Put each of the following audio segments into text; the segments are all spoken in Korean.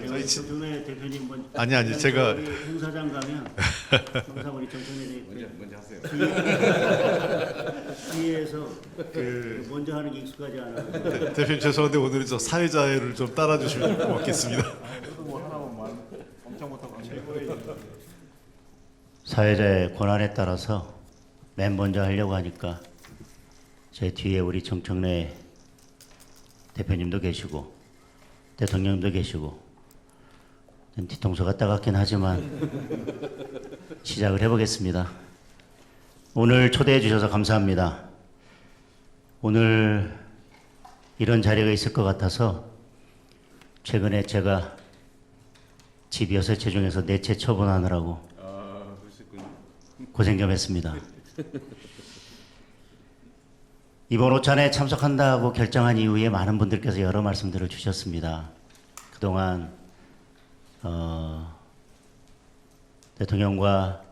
저희 정청래 대표님 아니 제가 우리 행사장 가면 항상 우리 정청래 먼저 하세요. 뒤에서 먼저 하는 게 익숙하지 않아요. 대표님 죄송한데 오늘은 저 사회자를 좀 따라주시면 고맙겠습니다. 사회자의 권한에 따라서 맨 먼저 하려고 하니까 제 뒤에 우리 정청래 대표님도 계시고 대통령도 계시고 뒤통수가 따갑긴 하지만 시작을 해보겠습니다. 오늘 초대해 주셔서 감사합니다. 오늘 이런 자리가 있을 것 같아서 최근에 제가 집 6채 중에서 4채 처분하느라고 고생 좀 했습니다. 이번 오찬에 참석한다고 결정한 이후에 많은 분들께서 여러 말씀들을 주셨습니다. 그동안 대통령과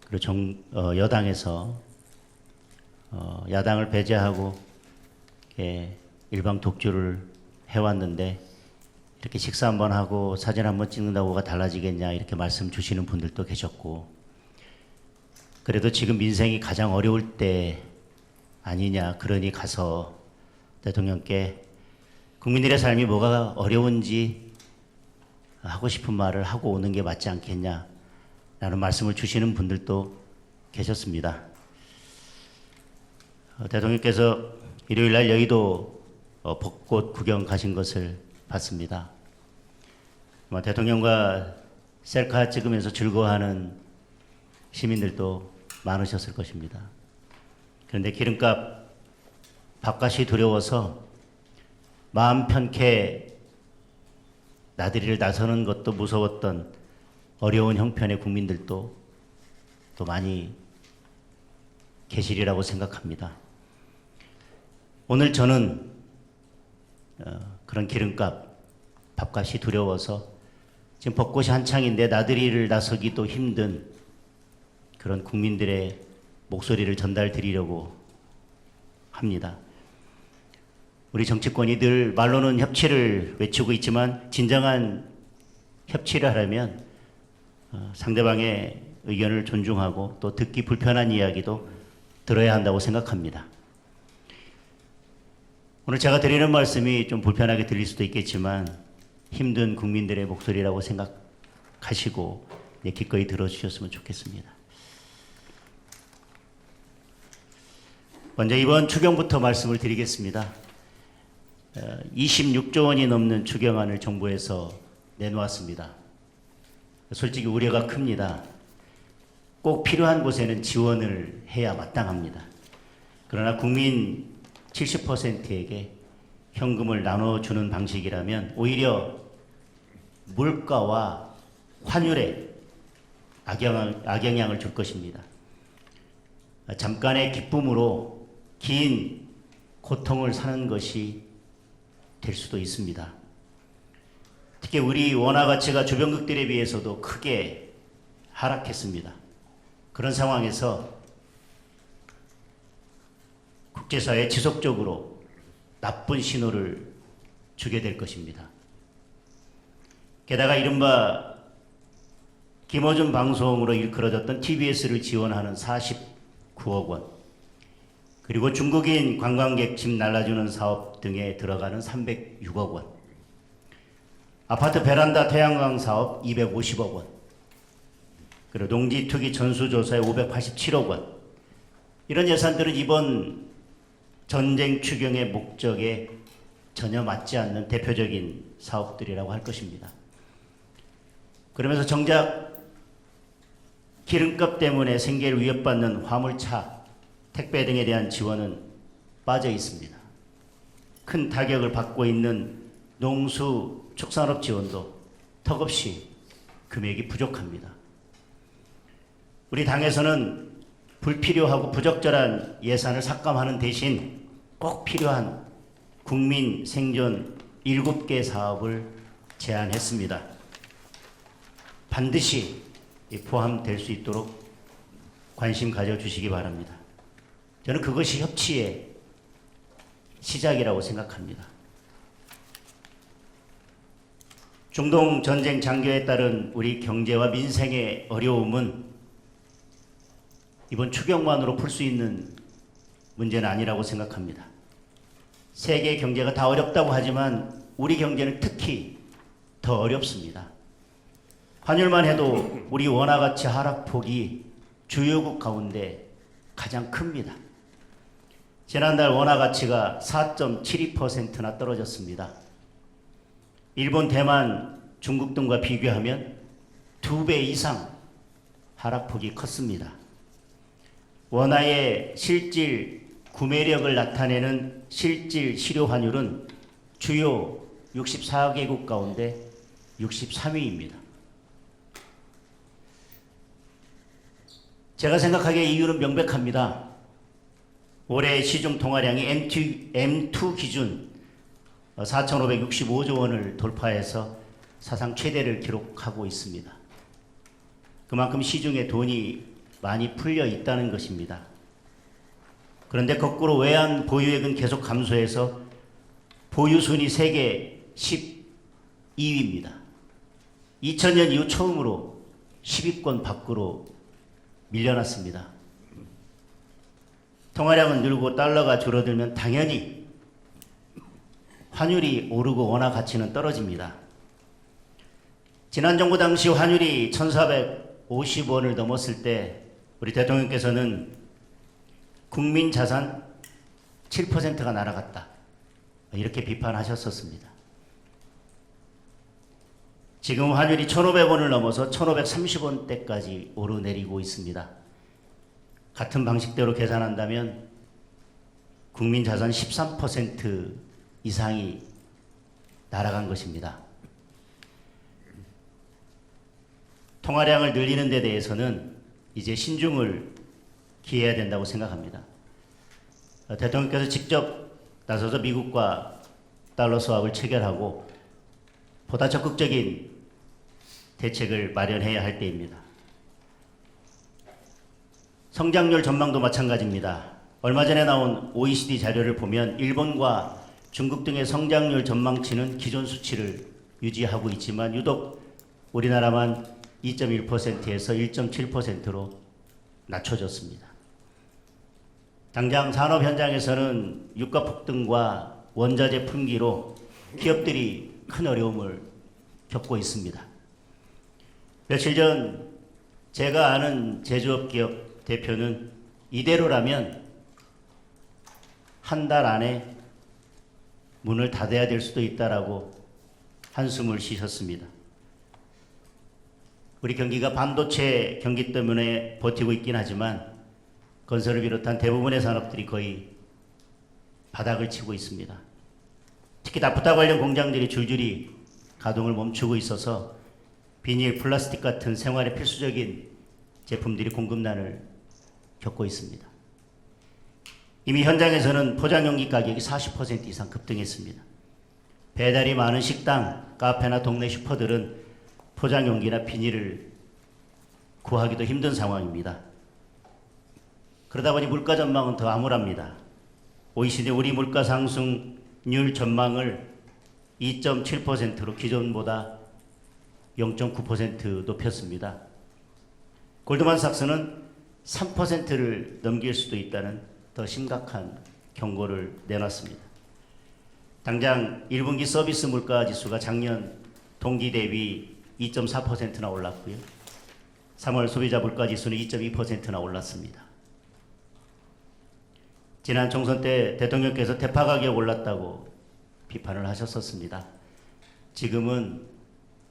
그리고 여당에서 야당을 배제하고 일방 독주를 해왔는데 이렇게 식사 한번 하고 사진 한번 찍는다고가 달라지겠냐 이렇게 말씀 주시는 분들도 계셨고, 그래도 지금 민생이 가장 어려울 때 아니냐, 그러니 가서 대통령께 국민들의 삶이 뭐가 어려운지 하고 싶은 말을 하고 오는 게 맞지 않겠냐 라는 말씀을 주시는 분들도 계셨습니다. 대통령께서 일요일날 여의도 벚꽃 구경 가신 것을 봤습니다. 대통령과 셀카 찍으면서 즐거워하는 시민들도 많으셨을 것입니다. 그런데 기름값 밥값이 두려워서 마음 편케 나들이를 나서는 것도 무서웠던 어려운 형편의 국민들도 또 많이 계시리라고 생각합니다. 오늘 저는 그런 기름값 밥값이 두려워서 지금 벚꽃이 한창인데 나들이를 나서기도 힘든 그런 국민들의 목소리를 전달드리려고 합니다. 우리 정치권이 늘 말로는 협치를 외치고 있지만 진정한 협치를 하려면 상대방의 의견을 존중하고 또 듣기 불편한 이야기도 들어야 한다고 생각합니다. 오늘 제가 드리는 말씀이 좀 불편하게 들릴 수도 있겠지만 힘든 국민들의 목소리라고 생각하시고 기꺼이 들어주셨으면 좋겠습니다. 먼저 이번 추경부터 말씀을 드리겠습니다. 26조 원이 넘는 추경안을 정부에서 내놓았습니다. 솔직히 우려가 큽니다. 꼭 필요한 곳에는 지원을 해야 마땅합니다. 그러나 국민 70%에게 현금을 나눠주는 방식이라면 오히려 물가와 환율에 악영향을 줄 것입니다. 잠깐의 기쁨으로 긴 고통을 사는 것이 될 수도 있습니다. 특히 우리 원화 가치가 주변국들에 비해서도 크게 하락했습니다. 그런 상황에서 국제사회에 지속적으로 나쁜 신호를 주게 될 것입니다. 게다가 이른바 김어준 방송으로 일컬어졌던 TBS를 지원하는 49억 원, 그리고 중국인 관광객 집 날라주는 사업 등에 들어가는 306억 원, 아파트 베란다 태양광 사업 250억 원, 그리고 농지 투기 전수조사에 587억 원, 이런 예산들은 이번 전쟁 추경의 목적에 전혀 맞지 않는 대표적인 사업들이라고 할 것입니다. 그러면서 정작 기름값 때문에 생계를 위협받는 화물차, 택배 등에 대한 지원은 빠져 있습니다. 큰 타격을 받고 있는 농수 축산업 지원도 턱없이 금액이 부족합니다. 우리 당에서는 불필요하고 부적절한 예산을 삭감하는 대신 꼭 필요한 국민 생존 7개 사업을 제안했습니다. 반드시 포함될 수 있도록 관심 가져주시기 바랍니다. 저는 그것이 협치의 시작이라고 생각합니다. 중동 전쟁 장교에 따른 우리 경제와 민생의 어려움은 이번 추경만으로 풀 수 있는 문제는 아니라고 생각합니다. 세계 경제가 다 어렵다고 하지만 우리 경제는 특히 더 어렵습니다. 환율만 해도 우리 원화 가치 하락폭이 주요국 가운데 가장 큽니다. 지난달 원화 가치가 4.72%나 떨어졌습니다. 일본, 대만, 중국 등과 비교하면 2배 이상 하락폭이 컸습니다. 원화의 실질 구매력을 나타내는 실질 실효 환율은 주요 64개국 가운데 63위입니다. 제가 생각하기에 이유는 명백합니다. 올해 시중 통화량이 M2 기준 4,565조 원을 돌파해서 사상 최대를 기록하고 있습니다. 그만큼 시중에 돈이 많이 풀려 있다는 것입니다. 그런데 거꾸로 외환 보유액은 계속 감소해서 보유순위 세계 12위입니다. 2000년 이후 처음으로 10위권 밖으로 밀려났습니다. 통화량은 늘고 달러가 줄어들면 당연히 환율이 오르고 원화 가치는 떨어집니다. 지난 정부 당시 환율이 1,450원을 넘었을 때 우리 대통령께서는 국민 자산 7%가 날아갔다, 이렇게 비판하셨었습니다. 지금 환율이 1,500원을 넘어서 1,530원대까지 오르내리고 있습니다. 같은 방식대로 계산한다면 국민 자산 13% 이상이 날아간 것입니다. 통화량을 늘리는 데 대해서는 이제 신중을 기해야 된다고 생각합니다. 대통령께서 직접 나서서 미국과 달러 스왑을 체결하고 보다 적극적인 대책을 마련해야 할 때입니다. 성장률 전망도 마찬가지입니다. 얼마 전에 나온 OECD 자료를 보면 일본과 중국 등의 성장률 전망치는 기존 수치를 유지하고 있지만 유독 우리나라만 2.1%에서 1.7%로 낮춰졌습니다. 당장 산업 현장에서는 유가 폭등과 원자재 품귀로 기업들이 큰 어려움을 겪고 있습니다. 며칠 전 제가 아는 제조업 기업 대표는 이대로라면 한 달 안에 문을 닫아야 될 수도 있다라고 한숨을 쉬셨습니다. 우리 경기가 반도체 경기 때문에 버티고 있긴 하지만 건설을 비롯한 대부분의 산업들이 거의 바닥을 치고 있습니다. 특히 나프타 관련 공장들이 줄줄이 가동을 멈추고 있어서 비닐, 플라스틱 같은 생활에 필수적인 제품들이 공급난을 겪고 있습니다. 이미 현장에서는 포장용기 가격이 40% 이상 급등했습니다. 배달이 많은 식당, 카페나 동네 슈퍼들은 포장용기나 비닐을 구하기도 힘든 상황입니다. 그러다 보니 물가 전망은 더 암울합니다. OECD 우리 물가 상승률 전망을 2.7%로 기존보다 0.9% 높였습니다. 골드만삭스는 3%를 넘길 수도 있다는 더 심각한 경고를 내놨습니다. 당장 1분기 서비스 물가 지수가 작년 동기 대비 2.4%나 올랐고요. 3월 소비자 물가 지수는 2.2%나 올랐습니다. 지난 총선 때 대통령께서 대파 가격 올랐다고 비판을 하셨었습니다. 지금은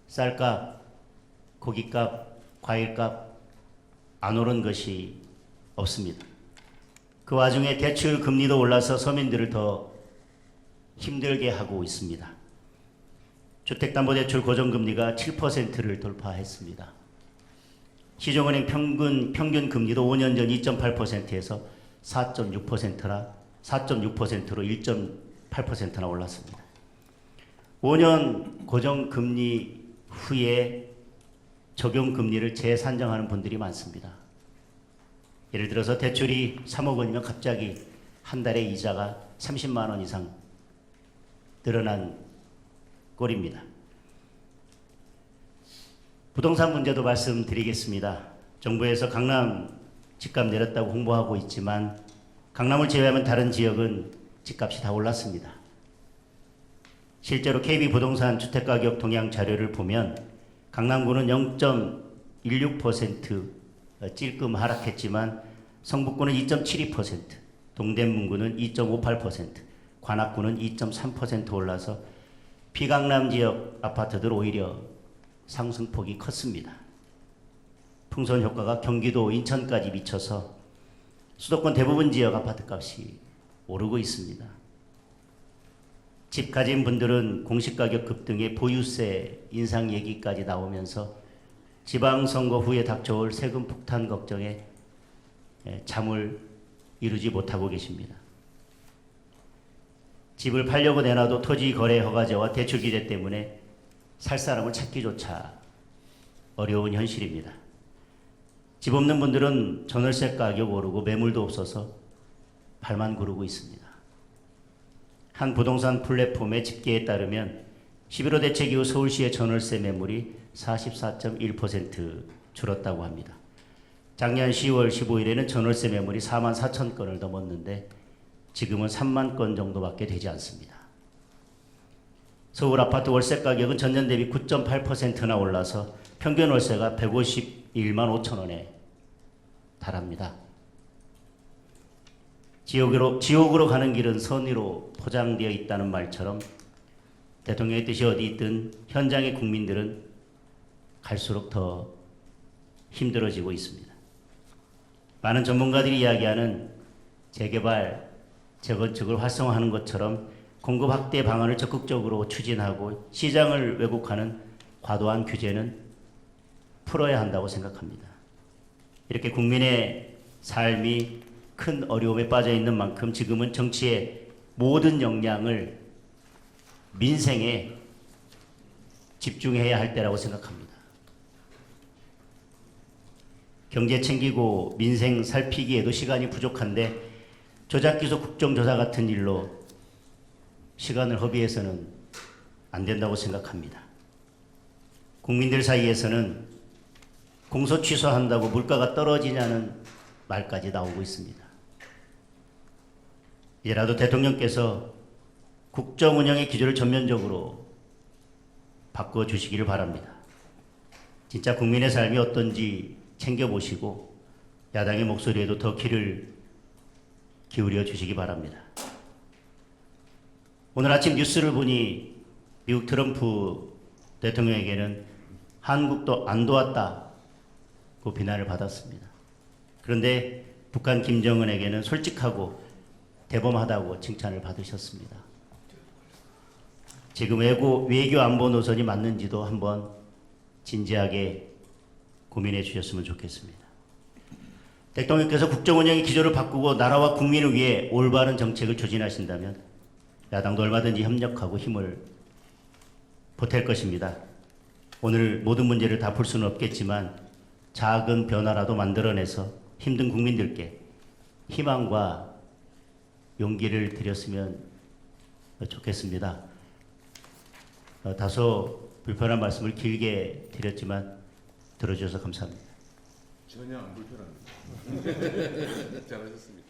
쌀값, 고기값, 과일값 안 오른 것이 없습니다. 그 와중에 대출 금리도 올라서 서민들을 더 힘들게 하고 있습니다. 주택담보대출 고정금리가 7%를 돌파했습니다. 시중은행 평균 금리도 5년 전 2.8%에서 4.6%로 1.8%나 올랐습니다. 5년 고정금리 후에 적용금리를 재산정하는 분들이 많습니다. 예를 들어서 대출이 3억 원이면 갑자기 한 달에 이자가 30만 원 이상 늘어난 꼴입니다. 부동산 문제도 말씀드리겠습니다. 정부에서 강남 집값 내렸다고 홍보하고 있지만 강남을 제외하면 다른 지역은 집값이 다 올랐습니다. 실제로 KB 부동산 주택가격 동향 자료를 보면 강남구는 0.16% 찔끔 하락했지만 성북구는 2.72%, 동대문구는 2.58%, 관악구는 2.3% 올라서 비강남 지역 아파트들 오히려 상승폭이 컸습니다. 풍선 효과가 경기도, 인천까지 미쳐서 수도권 대부분 지역 아파트값이 오르고 있습니다. 집 가진 분들은 공시가격 급등에 보유세 인상 얘기까지 나오면서 지방선거 후에 닥쳐올 세금 폭탄 걱정에 잠을 이루지 못하고 계십니다. 집을 팔려고 내놔도 토지 거래 허가제와 대출 규제 때문에 살 사람을 찾기조차 어려운 현실입니다. 집 없는 분들은 전월세 가격 오르고 매물도 없어서 발만 구르고 있습니다. 한 부동산 플랫폼의 집계에 따르면 11호 대책 이후 서울시의 전월세 매물이 44.1% 줄었다고 합니다. 작년 10월 15일에는 전월세 매물이 4만 4천 건을 넘었는데 지금은 3만 건 정도밖에 되지 않습니다. 서울 아파트 월세 가격은 전년 대비 9.8%나 올라서 평균 월세가 151만 5천 원에 달합니다. 지옥으로 가는 길은 선의로 포장되어 있다는 말처럼 대통령의 뜻이 어디 있든 현장의 국민들은 갈수록 더 힘들어지고 있습니다. 많은 전문가들이 이야기하는 재개발, 재건축을 활성화하는 것처럼 공급 확대 방안을 적극적으로 추진하고 시장을 왜곡하는 과도한 규제는 풀어야 한다고 생각합니다. 이렇게 국민의 삶이 큰 어려움에 빠져 있는 만큼 지금은 정치의 모든 역량을 민생에 집중해야 할 때라고 생각합니다. 경제 챙기고 민생 살피기에도 시간이 부족한데 조작기소 국정조사 같은 일로 시간을 허비해서는 안 된다고 생각합니다. 국민들 사이에서는 공소 취소한다고 물가가 떨어지냐는 말까지 나오고 있습니다. 이제라도 대통령께서 국정 운영의 기조를 전면적으로 바꿔주시기를 바랍니다. 진짜 국민의 삶이 어떤지 챙겨보시고 야당의 목소리에도 더 귀를 기울여 주시기 바랍니다. 오늘 아침 뉴스를 보니 미국 트럼프 대통령에게는 한국도 안 도왔다고 비난을 받았습니다. 그런데 북한 김정은에게는 솔직하고 대범하다고 칭찬을 받으셨습니다. 지금 외교 안보 노선이 맞는지도 한번 진지하게 고민해 주셨으면 좋겠습니다. 대통령께서 국정 운영의 기조를 바꾸고 나라와 국민을 위해 올바른 정책을 추진하신다면 야당도 얼마든지 협력하고 힘을 보탤 것입니다. 오늘 모든 문제를 다 풀 수는 없겠지만 작은 변화라도 만들어내서 힘든 국민들께 희망과 용기를 드렸으면 좋겠습니다. 다소 불편한 말씀을 길게 드렸지만 들어주셔서 감사합니다. 전혀 안 불편합니다. 잘하셨습니다.